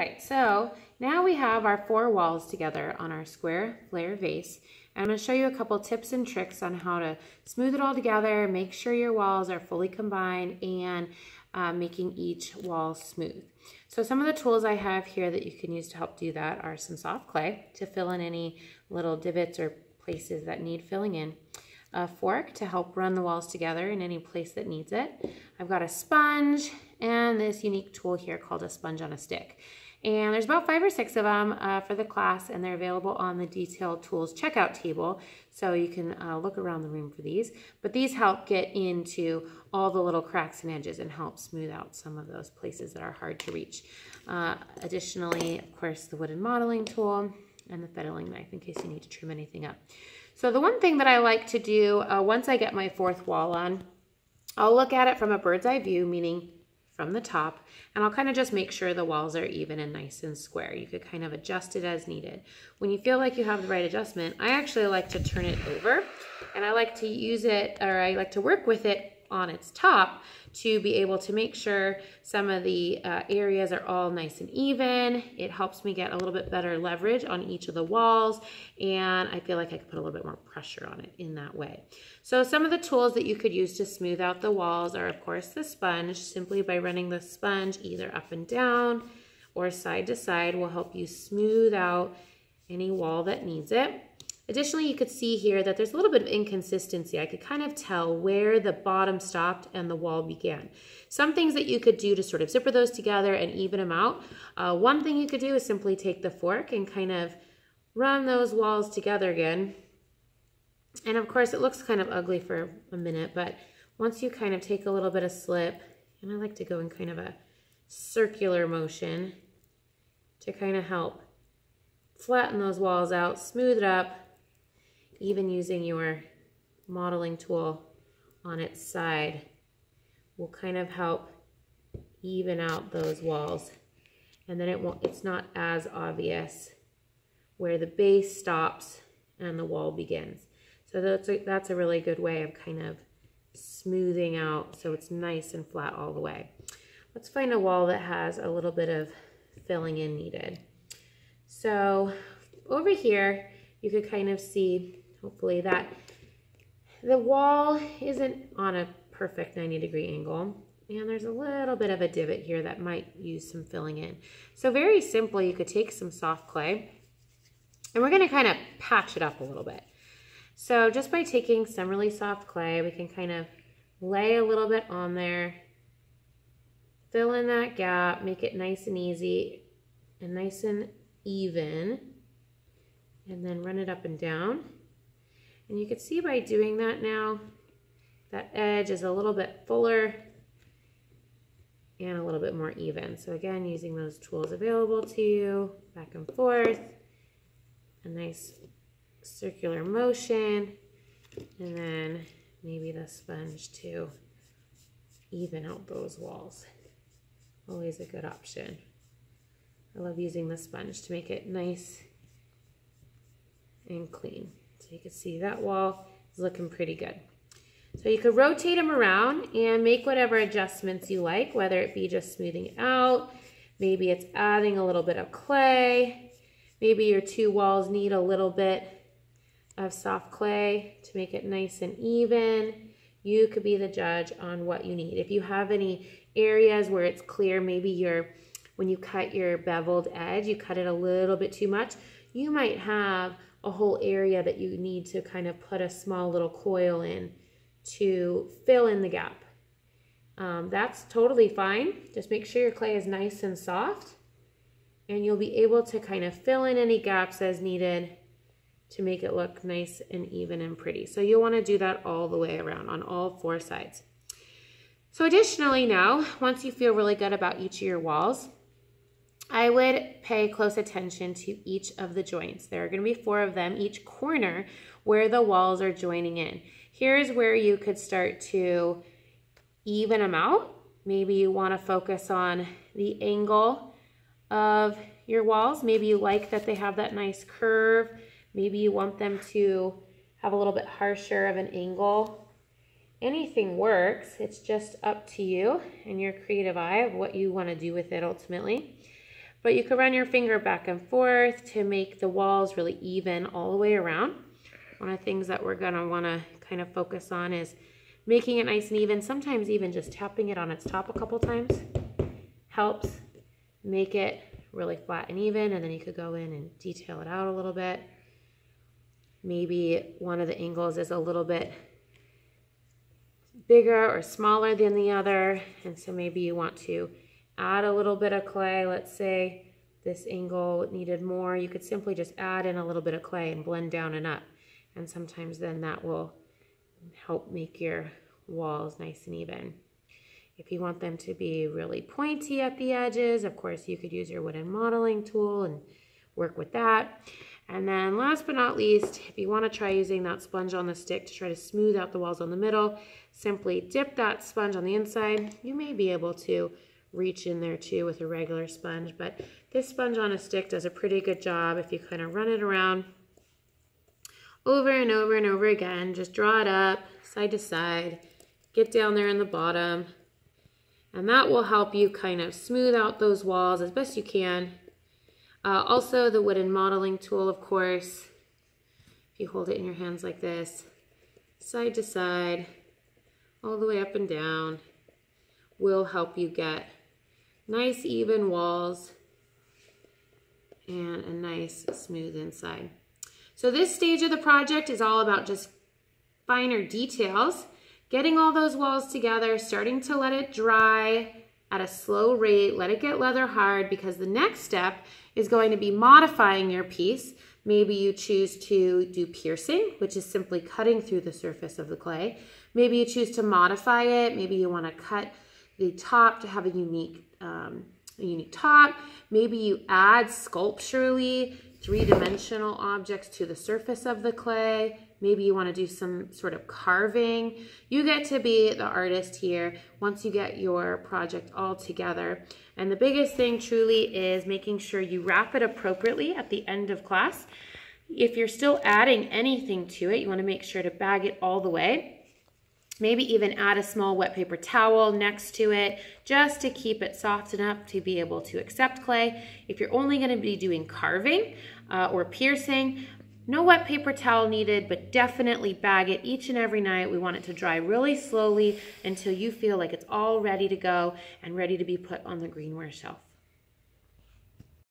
right, so now we have our 4 walls together on our square Flair vase. And I'm going to show you a couple tips and tricks on how to smooth it all together, make sure your walls are fully combined, and making each wall smooth. So some of the tools I have here that you can use to help do that are some soft clay to fill in any little divots or places that need filling in, a fork to help run the walls together in any place that needs it. I've got a sponge and this unique tool here called a sponge on a stick. And there's about 5 or 6 of them for the class, and they're available on the detailed tools checkout table, so you can look around the room for these. But these help get into all the little cracks and edges and help smooth out some of those places that are hard to reach. Additionally, of course, the wooden modeling tool and the fettling knife in case you need to trim anything up. So the one thing that I like to do once I get my 4th wall on, I'll look at it from a bird's eye view, meaning from the top, and I'll kind of just make sure the walls are even and nice and square. You could kind of adjust it as needed. When you feel like you have the right adjustment, I actually like to turn it over, and I like to use it, or I like to work with it on its top to be able to make sure some of the areas are all nice and even. It helps me get a little bit better leverage on each of the walls, and I feel like I could put a little bit more pressure on it in that way. So some of the tools that you could use to smooth out the walls are, of course, the sponge. Simply by running the sponge either up and down or side to side will help you smooth out any wall that needs it. Additionally, you could see here that there's a little bit of inconsistency. I could kind of tell where the bottom stopped and the wall began. Some things that you could do to sort of zipper those together and even them out. One thing you could do is simply take the fork and kind of run those walls together again. And of course, it looks kind of ugly for a minute, but once you kind of take a little bit of slip, and I like to go in kind of a circular motion to kind of help flatten those walls out, smooth it up, even using your modeling tool on its side will kind of help even out those walls. And then it's not as obvious where the base stops and the wall begins. So that's a really good way of kind of smoothing out so it's nice and flat all the way. Let's find a wall that has a little bit of filling in needed. So over here, you could kind of see, hopefully, that the wall isn't on a perfect 90-degree angle, and there's a little bit of a divot here that might use some filling in. So very simply, you could take some soft clay, and we're gonna kind of patch it up a little bit. So just by taking some really soft clay, we can kind of lay a little bit on there, fill in that gap, make it nice and easy and nice and even, and then run it up and down. And you can see by doing that now, that edge is a little bit fuller and a little bit more even. So again, using those tools available to you, back and forth, a nice circular motion, and then maybe the sponge to even out those walls. Always a good option. I love using the sponge to make it nice and clean. So you can see that wall is looking pretty good. So you could rotate them around and make whatever adjustments you like, whether it be just smoothing it out, maybe it's adding a little bit of clay, maybe your 2 walls need a little bit of soft clay to make it nice and even. You could be the judge on what you need. If you have any areas where it's clear, maybe when you cut your beveled edge, you cut it a little bit too much, you might have a whole area that you need to kind of put a small little coil in to fill in the gap. That's totally fine. Just make sure your clay is nice and soft, and you'll be able to kind of fill in any gaps as needed to make it look nice and even and pretty. So you'll want to do that all the way around on all 4 sides. So additionally now, once you feel really good about each of your walls, I would pay close attention to each of the joints. There are going to be 4 of them, each corner where the walls are joining in. Here's where you could start to even them out. Maybe you want to focus on the angle of your walls. Maybe you like that they have that nice curve. Maybe you want them to have a little bit harsher of an angle. Anything works. It's just up to you and your creative eye of what you want to do with it ultimately. But you could run your finger back and forth to make the walls really even all the way around. One of the things that we're gonna wanna kind of focus on is making it nice and even. Sometimes even just tapping it on its top a couple times helps make it really flat and even, and then you could go in and detail it out a little bit. Maybe one of the angles is a little bit bigger or smaller than the other, and so maybe you want to add a little bit of clay. Let's say this angle needed more. You could simply just add in a little bit of clay and blend down and up, and sometimes then that will help make your walls nice and even. If you want them to be really pointy at the edges, of course, you could use your wooden modeling tool and work with that. And then last but not least, if you want to try using that sponge on the stick to try to smooth out the walls on the middle, simply dip that sponge on the inside. You may be able to reach in there too with a regular sponge, but this sponge on a stick does a pretty good job if you kind of run it around over and over and over again. Just draw it up side to side, get down there in the bottom, and that will help you kind of smooth out those walls as best you can. Also, the wooden modeling tool, of course, if you hold it in your hands like this, side to side, all the way up and down, will help you get nice even walls and a nice smooth inside. So this stage of the project is all about just finer details, getting all those walls together, starting to let it dry at a slow rate, let it get leather hard, because the next step is going to be modifying your piece. Maybe you choose to do piercing, which is simply cutting through the surface of the clay. Maybe you choose to modify it. Maybe you want to cut the top to have a unique top. Maybe you add sculpturally three-dimensional objects to the surface of the clay. Maybe you want to do some sort of carving. You get to be the artist here once you get your project all together. And the biggest thing truly is making sure you wrap it appropriately at the end of class. If you're still adding anything to it, you want to make sure to bag it all the way. Maybe even add a small wet paper towel next to it just to keep it soft enough to be able to accept clay. If you're only going to be doing carving or piercing, no wet paper towel needed, but definitely bag it each and every night. We want it to dry really slowly until you feel like it's all ready to go and ready to be put on the greenware shelf.